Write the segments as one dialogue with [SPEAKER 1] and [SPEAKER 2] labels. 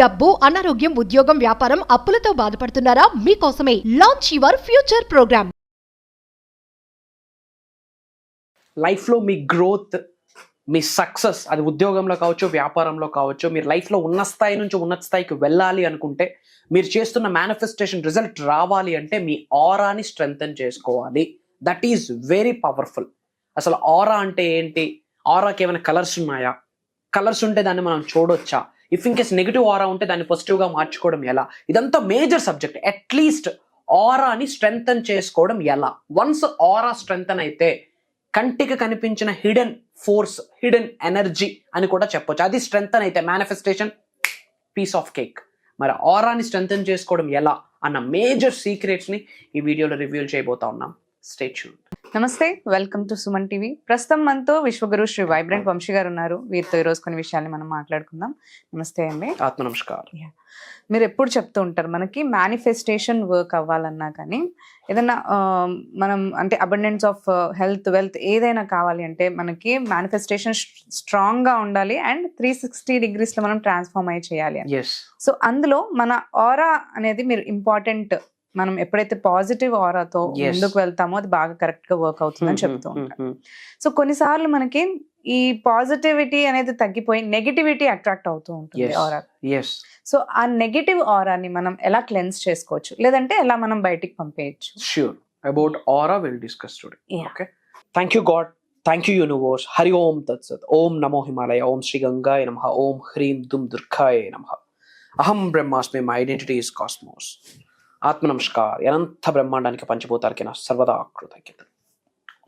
[SPEAKER 1] డబ్బు, అనారోగ్యం, ఉద్యోగం, వ్యాపారం, అప్పులతో బాధపడుతున్నారా? మీకోసమే లాంచ్ యువర్ ఫ్యూచర్ ప్రోగ్రామ్.
[SPEAKER 2] లైఫ్లో మీ గ్రోత్, మీ సక్సెస్, అది ఉద్యోగంలో కావచ్చు, వ్యాపారంలో కావచ్చు, మీరు లైఫ్లో ఉన్న స్థాయి నుంచి ఉన్నత స్థాయికి వెళ్ళాలి అనుకుంటే, మీరు చేస్తున్న మేనిఫెస్టేషన్ రిజల్ట్ రావాలి అంటే మీ ఆరాని స్ట్రెంగ్తెన్ చేసుకోవాలి. That is very powerful. అసలు ఆరా అంటే ఏంటి? ఆరాకి ఏమైనా కలర్స్ ఉన్నాయా? కలర్స్ ఉంటే దాన్ని మనం చూడొచ్చా? If in case negative aura ఉంటే దాన్ని పాజిటివ్గా మార్చుకోవడం ఎలా? ఇదంతా మేజర్ సబ్జెక్ట్. అట్లీస్ట్ ఆరాని స్ట్రెంగ్తెన్ చేసుకోవడం ఎలా? వన్స్ ఆరా స్ట్రెంగ్తెన్ అయితే కంటికి కనిపించిన హిడెన్ ఫోర్స్, హిడెన్ ఎనర్జీ అని కూడా చెప్పొచ్చు. అది స్ట్రెంగ్తెన్ అయితే మేనిఫెస్టేషన్ పీస్ ఆఫ్ కేక్. మరి ఆరాని స్ట్రెంగ్తెన్ చేసుకోవడం ఎలా అన్న మేజర్ సీక్రెట్స్ని ఈ వీడియోలో రివ్యూల్ చేయబోతా ఉన్నాం. Stay tuned.
[SPEAKER 3] నమస్తే, వెల్కమ్ టు సుమన్ టీవీ. ప్రస్తుతం మనతో విశ్వగురు శ్రీ వైబ్రెంట్ వంశీ గారు ఉన్నారు. వీరితో ఈరోజు కొన్ని విషయాల్ని మనం మాట్లాడుకుందాం. నమస్తే అండి.
[SPEAKER 2] ఆత్మ నమస్కారం.
[SPEAKER 3] మీరు ఎప్పుడు చెప్తూ ఉంటారు, మనకి మేనిఫెస్టేషన్ వర్క్ అవ్వాలన్నా కానీ ఏదైనా మనం అంటే అబండెన్స్ ఆఫ్ హెల్త్, వెల్త్ ఏదైనా కావాలి అంటే మనకి మేనిఫెస్టేషన్ స్ట్రాంగ్గా ఉండాలి అండ్ 360 degreesలో మనం ట్రాన్స్ఫార్మ్ అయ్యి చేయాలి అని. సో అందులో మన ఆరా అనేది మీరు ఇంపార్టెంట్. మనం ఎప్పుడైతే పాజిటివ్ ఆరాతో ముందుకు వెళ్తామో అది బాగా కరెక్ట్ గా వర్క్ అవుతుందని చెప్తూ ఉంటాం. సో కొన్నిసార్లు మనకి ఈ పాజిటివిటీ అనేది తగ్గిపోయి నెగిటివిటీ అట్రాక్ట్ అవుతూ ఉంటుంది ఆరా. సో ఆ నెగిటివ్ ఆరాని మనం ఎలా క్లెన్స్ చేసుకోవచ్చు, లేదంటే ఎలా మనం బయటికి పంపేయచ్చు?
[SPEAKER 2] Sure. About aura we'll discuss today. Okay. Thank you God. Thank you universe. Hari Om Tat Sat. Om Namo Himalaya. Om Shri Gangaya Namaha. Om Hrim Dum Durgaya Namaha. Aham Brahmasmi. My identity is cosmos. ఆత్మ నమస్కార్. అనంత బ్రహ్మాండానికి పంచభూతాలకి నా సర్వదా కృతజ్ఞత.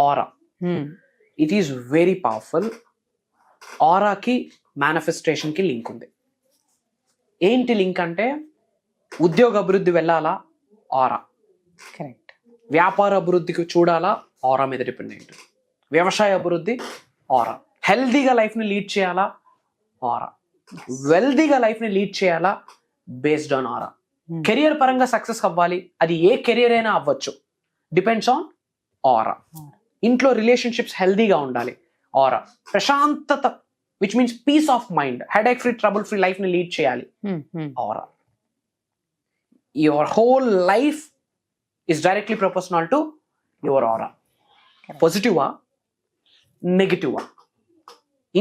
[SPEAKER 2] Aura, it is very powerful. ఆరాకి మేనిఫెస్టేషన్కి link ఉంది. ఏంటి link అంటే, ఉద్యోగ అభివృద్ధి వెళ్ళాలా? ఆరా.
[SPEAKER 3] కరెక్ట్.
[SPEAKER 2] వ్యాపార అభివృద్ధికి చూడాలా? ఆరా మీద డిపెండ్ అయ్యి ఉంటుంది. వ్యవసాయ అభివృద్ధి ఆరా. హెల్దీగా లైఫ్ని లీడ్ చేయాలా? ఆరా. వెల్దీగా లైఫ్ని లీడ్ చేయాలా? Based on aura. కెరియర్ పరంగా సక్సెస్ అవ్వాలి, అది ఏ కెరియర్ అయినా అవ్వచ్చు, డిపెండ్స్ ఆన్ ఆరా. ఇంట్లో రిలేషన్షిప్స్ హెల్దీగా ఉండాలి, ఆరా. ప్రశాంతత, which means peace of mind, headache free, trouble free life ని లీడ్ చేయాలి, aura. Your whole life is directly proportional to your aura. పాజిటివా, నెగిటివా?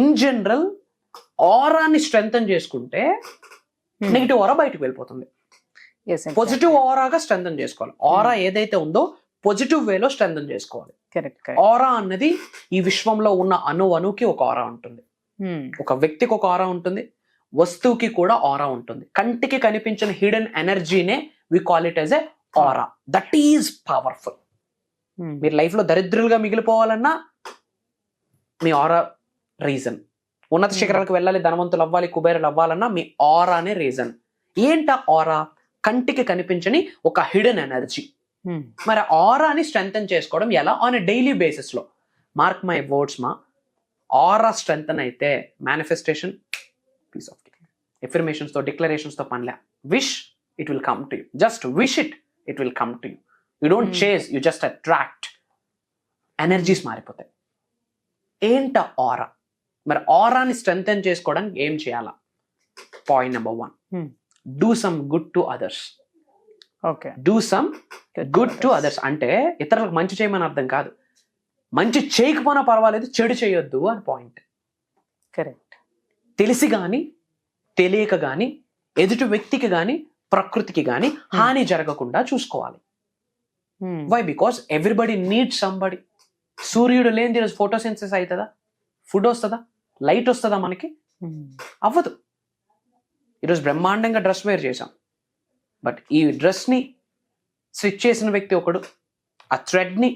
[SPEAKER 2] ఇన్ జనరల్ ఆరాని స్ట్రెంగ్తెన్ చేసుకుంటే నెగిటివ్ ఆరా బయటకు వెళ్ళిపోతుంది. పాజిటివ్ ఆరాగా స్ట్రెంగ్తెన్ చేసుకోవాలి. ఆరా ఏదైతే ఉందో పాజిటివ్ వేలో స్ట్రెంగ్తెన్ చేసుకోవాలి. ఆరా అన్నది ఈ విశ్వంలో ఉన్న అణుకి ఒక ఆరా ఉంటుంది, ఒక వ్యక్తికి ఒక ఆరా ఉంటుంది, వస్తువుకి కూడా ఆరా ఉంటుంది. కంటికి కనిపించిన హిడెన్ ఎనర్జీనే we call it as a aura. That is powerful. మీరు లైఫ్ లో దరిద్రులుగా మిగిలిపోవాలన్నా మీ ఆరా రీజన్. ఉన్నత శిఖరాలకు వెళ్ళాలి, ధనవంతులు అవ్వాలి, కుబేరులు అవ్వాలన్నా మీ ఆరానే రీజన్. ఏంట ఆరా? కంటికి కనిపించని ఒక హిడెన్ ఎనర్జీ. మరి ఆరాని స్ట్రెంగ్తెన్ చేసుకోవడం ఎలా? ఆన్ ఎ డైలీ బేసిస్ లో. మార్క్ మై వర్డ్స్ మా, ఆరా స్ట్రెంగ్తెన్ అయితే manifestation piece of cake. Affirmations తో, డిక్లరేషన్స్ తో పనిలే. Wish, it will come to you. Just wish it, it will come to you. You don't chase, you just attract. Energies మారిపోతాయి. ఏంట aura? మరి ఆరాని strengthen చేసుకోవడానికి ఏం చేయాలా? Point number 1, do some good to others.
[SPEAKER 3] Okay,
[SPEAKER 2] do some good to others అంటే ఇతరులకు మంచి చేయమని అర్థం కాదు. మంచి చేయకపోయినా పర్వాలేదు, చెడు చేయొద్దు అని పాయింట్.
[SPEAKER 3] కరెక్ట్.
[SPEAKER 2] తెలిసి కానీ తెలియక కానీ ఎదుటి వ్యక్తికి కానీ ప్రకృతికి కానీ హాని జరగకుండా చూసుకోవాలి. Why? Because everybody needs somebody. సూర్యుడు లేని ఈరోజు ఫోటోసిన్థసిస్ అవుతుందా? ఫుడ్ వస్తుందా? లైట్ వస్తుందా? మనకి అవ్వదు. ఈరోజు బ్రహ్మాండంగా డ్రెస్ వేర్ చేసాం, బట్ ఈ డ్రెస్ని స్టిచ్ చేసిన వ్యక్తి ఒకడు, ఆ థ్రెడ్ని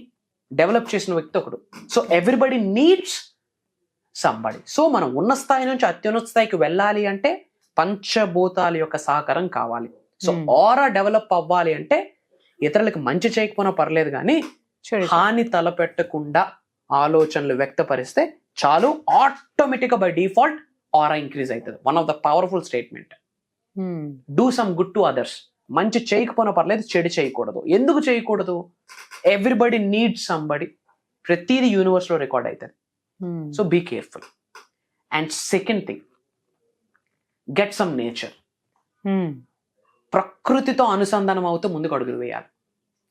[SPEAKER 2] డెవలప్ చేసిన వ్యక్తి ఒకడు. So everybody needs somebody. So మనం ఉన్న స్థాయి నుంచి అత్యున్నత స్థాయికి వెళ్ళాలి అంటే పంచభూతాల యొక్క సహకారం కావాలి. సో ఆరా డెవలప్ అవ్వాలి అంటే ఇతరులకు మంచి చేయకపోయినా పర్లేదు, కానీ హాని తలపెట్టకుండా ఆలోచనలు వ్యక్తపరిస్తే చాలు, ఆటోమేటిక్గా బై డిఫాల్ట్ ఆరా ఇంక్రీజ్ అవుతుంది. One of the powerful statement. Do some good to others. మంచి చేయకపోయినా పర్లేదు, చెడు చేయకూడదు. ఎందుకు చేయకూడదు? Everybody needs somebody. ప్రతిదీ యూనివర్స్ లో రికార్డ్ అవుతుంది. So be careful. And second thing, get some nature. ప్రకృతితో అనుసంధానం అవుతూ ముందుకు అడుగులు వేయాలి.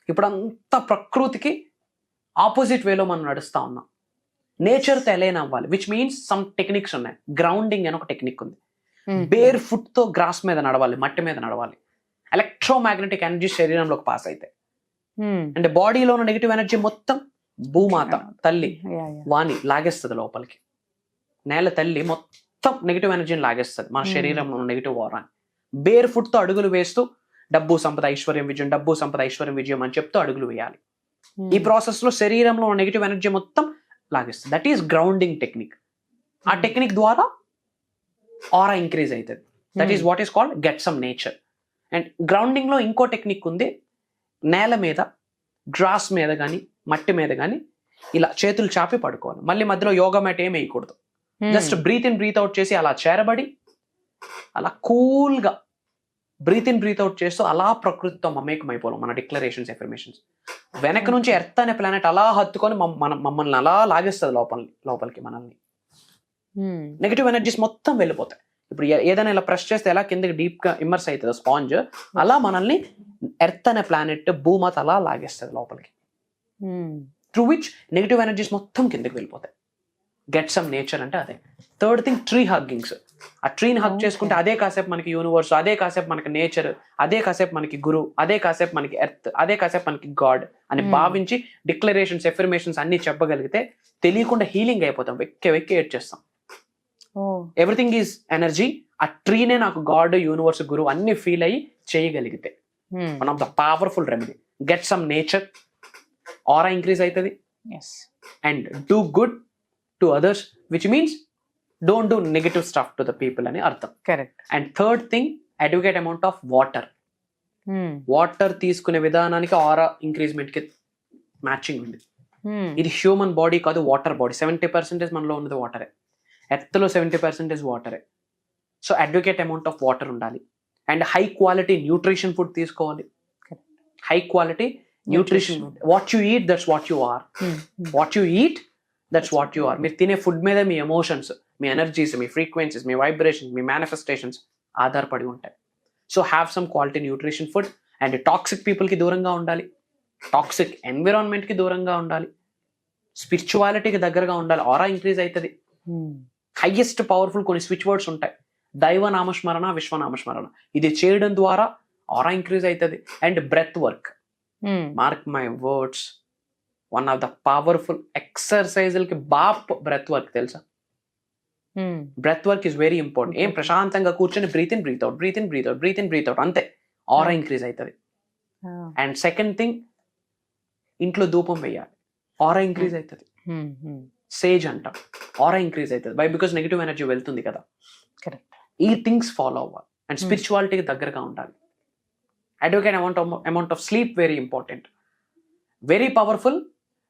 [SPEAKER 2] ఇప్పుడు అంతా ప్రకృతికి ఆపోజిట్ వేలో మనం నడుస్తూ ఉన్నాం. నేచర్తో ఎలైన్ అవ్వాలి, విచ్ మీన్స్ సమ్ టెక్నిక్స్ ఉన్నాయి. గ్రౌండింగ్ అని ఒక టెక్నిక్ ఉంది. బేర్ ఫుట్ తో గ్రాస్ మీద నడవాలి, మట్టి మీద నడవాలి. ఎలక్ట్రోమాగ్నెటిక్ ఎనర్జీ శరీరంలోకి పాస్ అయితే, అంటే బాడీలో ఉన్న నెగిటివ్ ఎనర్జీ మొత్తం భూమాత తల్లి వాణి లాగేస్తుంది లోపలికి. నేల తల్లి మొత్తం నెగిటివ్ ఎనర్జీని లాగేస్తుంది మన శరీరంలో ఉన్న నెగిటివ్ వారాన్ని. బేర్ ఫుట్ తో అడుగులు వేస్తూ డబ్బు సంపద ఐశ్వర్యం విజయం, డబ్బు సంపద ఐశ్వర్యం విజయం అని చెప్తూ అడుగులు వేయాలి. ఈ ప్రాసెస్ లో శరీరంలో ఉన్న నెగిటివ్ ఎనర్జీ మొత్తం లాగేస్తుంది. That is grounding technique. ఆ టెక్నిక్ ద్వారా ఆరా ఇంక్రీజ్ అవుతుంది. That is what is called get some nature. And grounding లో ఇంకో టెక్నిక్ ఉంది. నేల మీద, గ్రాస్ మీద కానీ మట్టి మీద కానీ ఇలా చేతులు చాపి పడుకోవాలి. మళ్ళీ మధ్యలో యోగా మ్యాట్ ఏం వేయకూడదు. Just breathe in breathe out చేసి అలా చేరబడి అలా కూల్గా బ్రీత్ ఇన్ బ్రీత్ అవుట్ చేస్తూ అలా ప్రకృతితో మమేకం అయిపోవాలి. మన డిక్లరేషన్స్, ఎఫర్మేషన్స్ వెనక నుంచి ఎర్త్ అనే ప్లానెట్ అలా హత్తుకొని మమ్మల్ని అలా లాగేస్తుంది లోపలికి మనల్ని. నెగిటివ్ ఎనర్జీస్ మొత్తం వెళ్ళిపోతాయి. ఇప్పుడు ఏదైనా ఇలా ప్రెస్ చేస్తే ఎలా కిందకి డీప్ గా ఇమ్మర్స్ అవుతుంది స్పాంజ్, అలా మనల్ని ఎర్త్ అనే ప్లానెట్ భూమాత అలా లాగేస్తుంది లోపలికి. త్రూ విచ్ నెగిటివ్ ఎనర్జీస్ మొత్తం కిందకి వెళ్ళిపోతాయి. గెట్ సమ్ నేచర్ అంటే అదే. Third thing tree huggings. ఆ ట్రీని హగ్ చేసుకుంటే అదే కాసేపు మనకి యూనివర్స్, అదే కాసేపు మనకి నేచర్, అదే కాసేపు మనకి గురు, అదే కాసేపు మనకి ఎర్త్, అదే కాసేపు మనకి గాడ్ అని భావించి డిక్లరేషన్స్, ఎఫర్మేషన్స్ అన్ని చెప్పగలిగితే తెలియకుండా హీలింగ్ అయిపోతాం. వెక్కి ఏడ్చేస్తాం. Everything is energy. ఆ ట్రీనే నాకు గాడ్, యూనివర్స్, గురు అన్ని ఫీల్ అయ్యి చేయగలిగితే one of the powerful remedy. Get some nature, aura increase అవుతుంది. And do good to others, which means don't do negative stuff to the people అని అర్థం.
[SPEAKER 3] Correct.
[SPEAKER 2] And third thing, adequate amount of water. Water తీసుకునే విధానానికి aura ఇంక్రీజ్మెంట్ కి matching ఉంది. ఇది human body కాదు, వాటర్ బాడీ. 70% మనలో ఉన్నది వాటరే. ఎర్త్ లో 70% వాటరే. So adequate amount of water ఉండాలి. And high quality nutrition food తీసుకోవాలి. High quality nutrition. What you eat, that's what you are. What you eat, that's what you are. మీరు తినే ఫుడ్ మీద మీ ఎమోషన్స్, మీ ఎనర్జీస్, మీ ఫ్రీక్వెన్సీస్, మీ vibrations, మీ మేనిఫెస్టేషన్స్ ఆధారపడి ఉంటాయి. So have some quality nutrition food. And toxic పీపుల్కి దూరంగా ఉండాలి, టాక్సిక్ ఎన్విరాన్మెంట్కి దూరంగా ఉండాలి, స్పిరిచువాలిటీకి దగ్గరగా ఉండాలి. ఆరా ఇంక్రీజ్ అవుతుంది. హైయెస్ట్ పవర్ఫుల్ కొన్ని స్విచ్ వర్డ్స్ ఉంటాయి. దైవ నామస్మరణ, విశ్వనామస్మరణ. ఇది చేయడం ద్వారా ఆరా ఇంక్రీజ్ అవుతుంది. And breath work. Mark my words, one of the powerful ఎక్సర్సైజులకి బాప్ బ్రెత్ వర్క్ తెలుసా? Breath work is very important. ఏం ప్రశాంతంగా కూర్చొని breathe in breathe out, breathe in breathe out, breathe in breathe out, అంతే aura increase అవుతుంది. And second thing, ఇంట్లో ధూపం వేయాలి, ఆరా ఇంక్రీజ్ అవుతుంది. సేజ్ అంటాం, ఆరా ఇంక్రీజ్ అవుతుంది. బై బికాస్ నెగిటివ్ ఎనర్జీ వెళ్తుంది కదా. ఈ థింగ్స్ ఫాలో అవ్వాలి. అండ్ స్పిరిచువాలిటీకి దగ్గరగా ఉండాలి. Advocate amount of sleep very important, very powerful.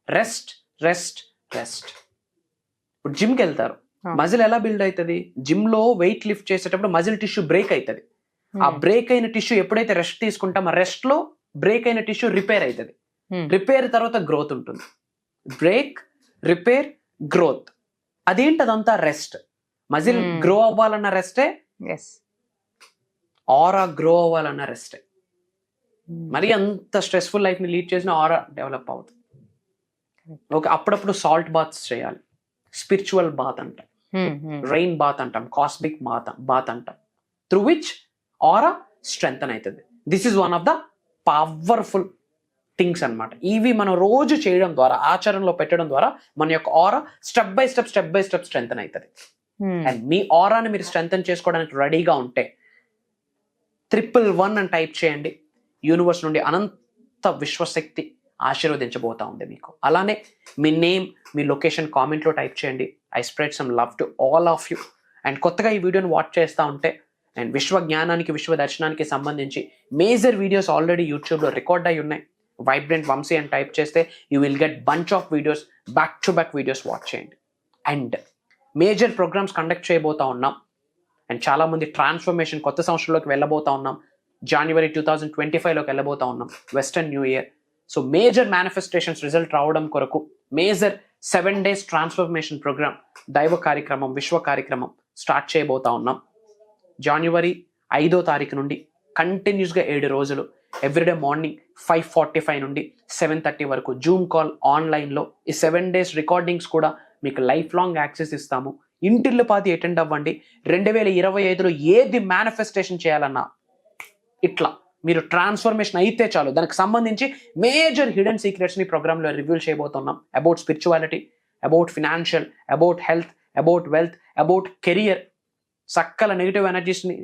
[SPEAKER 2] Rest, rest, rest. ఇప్పుడు జిమ్కి వెళ్తారు, మజిల్ ఎలా బిల్డ్ అవుతుంది? జిమ్ లో వెయిట్ లిఫ్ట్ చేసేటప్పుడు మజిల్ టిష్యూ బ్రేక్ అవుతుంది. ఆ బ్రేక్ అయిన టిష్యూ ఎప్పుడైతే రెస్ట్ తీసుకుంటామో, రెస్ట్ లో బ్రేక్ అయిన టిష్యూ రిపేర్ అవుతుంది. రిపేర్ తర్వాత గ్రోత్ ఉంటుంది. Break, repair, growth. అదేంటి? అదంతా రెస్ట్. మజిల్ గ్రో అవ్వాలన్న రెస్టే, ఆరా గ్రో అవ్వాలన్న రెస్టే. మరి అంత స్ట్రెస్ఫుల్ లైఫ్ ని లీడ్ చేసిన ఆరా డెవలప్ అవుతుంది. ఓకే, అప్పుడప్పుడు సాల్ట్ బాత్స్ చేయాలి. స్పిరిచువల్ బాత్ అంటాం, రెయిన్ బాత్ అంటాం, కాస్మిక్ బాత్ అంటాం. త్రూ విచ్ ఆరా స్ట్రెంగ్తన్ అవుతుంది. This is one of the powerful things అన్నమాట. ఇవి మనం రోజు చేయడం ద్వారా, ఆచరణలో పెట్టడం ద్వారా మన యొక్క ఆరా స్టెప్ బై స్టెప్ స్ట్రెంగ్తన్ అవుతుంది. అండ్ మీ ఆరాని మీరు స్ట్రెంగ్తన్ చేసుకోవడానికి రెడీగా ఉంటే 111 అని టైప్ చేయండి. యూనివర్స్ నుండి అనంత విశ్వశక్తి ఆశీర్వదించబోతా ఉంది మీకు. అలానే మీ నేమ్, మీ లొకేషన్ కామెంట్లో టైప్ చేయండి. I spread some love to all of you. And కొత్తగా ఈ వీడియోని వాచ్ చేస్తూ ఉంటే, అండ్ విశ్వ జ్ఞానానికి, విశ్వ దర్శనానికి సంబంధించి మేజర్ వీడియోస్ ఆల్రెడీ యూట్యూబ్లో రికార్డ్ అయి ఉన్నాయి. వైబ్రెంట్ వంశీ అని టైప్ చేస్తే you will get bunch of videos, back to back videos watch చేయండి. అండ్ మేజర్ ప్రోగ్రామ్స్ కండక్ట్ చేయబోతా ఉన్నాం. అండ్ చాలామంది ట్రాన్స్ఫర్మేషన్ కొత్త సంవత్సరంలోకి వెళ్ళబోతా ఉన్నాం. January 2025లోకి వెళ్ళబోతా ఉన్నాం, western new year. So major manifestations result రావడం కొరకు మేజర్ 7 days ట్రాన్స్ఫర్మేషన్ ప్రోగ్రామ్, దైవ కార్యక్రమం, విశ్వ కార్యక్రమం స్టార్ట్ చేయబోతా ఉన్నాం. January 5వ తారీఖు నుండి కంటిన్యూస్గా 7 రోజులు ఎవ్రీడే మార్నింగ్ 5:45 నుండి 7:30 వరకు జూమ్ కాల్ ఆన్లైన్లో ఈ 7 days రికార్డింగ్స్ కూడా మీకు లైఫ్ లాంగ్ యాక్సెస్ ఇస్తాము. ఇంటిల్లి పాతి అటెండ్ అవ్వండి. 2025లో ఏది మేనిఫెస్టేషన్ చేయాలన్నా ఇట్లా మీరు ట్రాన్స్ఫర్మేషన్ అయితే చాలు. దానికి సంబంధించి మేజర్ హిడెన్ సీక్రెట్స్ని ప్రోగ్రాంలో రివ్యూ చేయబోతున్నాం. About spirituality, about financial, about health, about wealth, about career. సకల నెగిటివ్ ఎనర్జీస్ని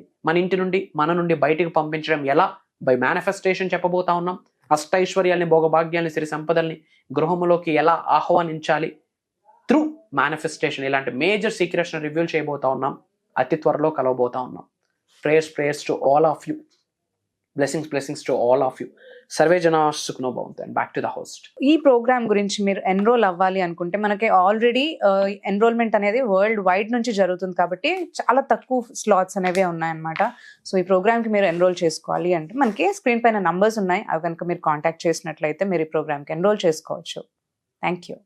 [SPEAKER 2] మన నుండి బయటికి పంపించడం ఎలా బై మేనిఫెస్టేషన్ చెప్పబోతా ఉన్నాం. అష్టైశ్వర్యాల్ని, భోగభాగ్యాల్ని, సిరి సంపదల్ని గృహములోకి ఎలా ఆహ్వానించాలి త్రూ మేనిఫెస్టేషన్, ఇలాంటి మేజర్ సీక్రెట్స్ని రివ్యూ చేయబోతా ఉన్నాం. అతి త్వరలో కలవబోతా ఉన్నాం. Prayers to all of you. Blessings to all of you. Survey జనా సుఖనో భవంతు. And back to the host.
[SPEAKER 3] ఈ ప్రోగ్రామ్ గురించి మీరు ఎన్రోల్ అవ్వాలి అనుకుంటే మనకి ఆల్రెడీ ఎన్రోల్మెంట్ అనేది వరల్డ్ వైడ్ నుంచి జరుగుతుంది కాబట్టి చాలా తక్కువ స్లాట్స్ అనేవి ఉన్నాయన్నమాట. సో ఈ ప్రోగ్రామ్కి మీరు ఎన్రోల్ చేసుకోవాలి అంటే మనకి స్క్రీన్ పైన నంబర్స్ ఉన్నాయి. అవి కనుక మీరు కాంటాక్ట్ చేసినట్లయితే మీరు ఈ ప్రోగ్రామ్కి ఎన్రోల్ చేసుకోవచ్చు. Thank you.